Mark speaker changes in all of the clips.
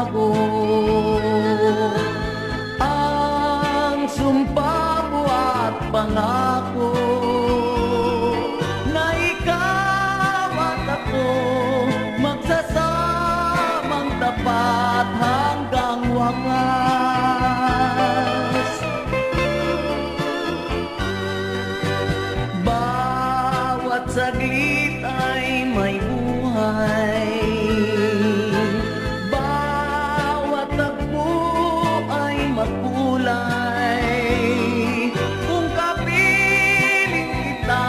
Speaker 1: bago ang sumpa mo at pangako na ikaw at ako magsasamang tapat hanggang wakas. Bawat saglit ay may buhay, bawat tagpo ay makulay. Kung kapiling kita,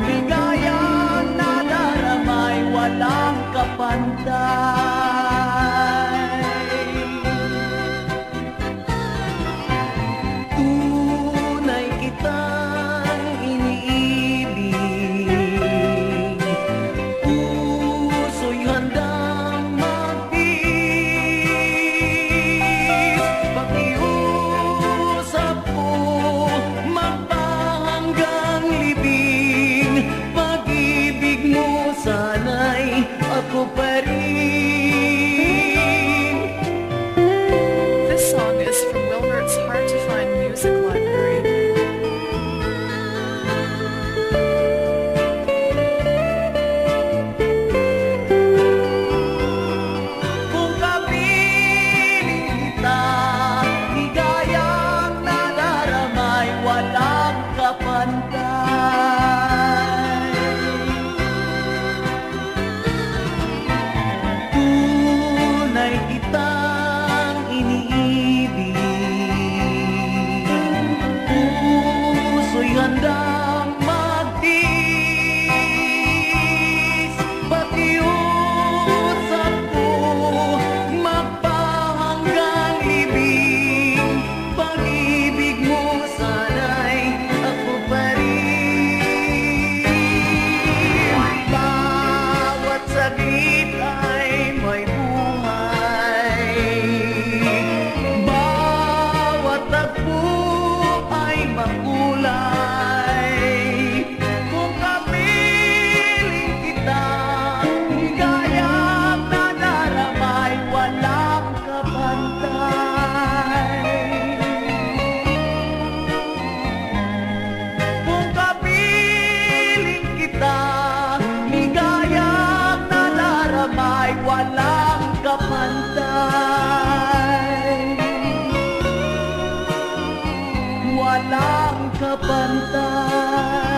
Speaker 1: ligayang nadaramay walang kapantay. Tunay kitang iniibig, puso'y handang magtiis. Pakiusap ko magpahanggang libing, pag-ibig mo sana'y ako pa rin.
Speaker 2: This song is from Wilbert's Hard to Find Music Library.
Speaker 1: Kung kapiling kita, ligayang nadaramay walang kapantay. Tunay kitang iniibig, puso'y handang magtiis. Pakiusap ko magpahanggang libing, pag-ibig mo sana'y ako pa rin. Bawat saglit ay may buhay, bawat tagpo ay makulay. Kung kapiling kita, ligayang nadaramay walang kapantay. Kung kapiling kita, ligayang nadaramay walang kapantay. Walang kapantay.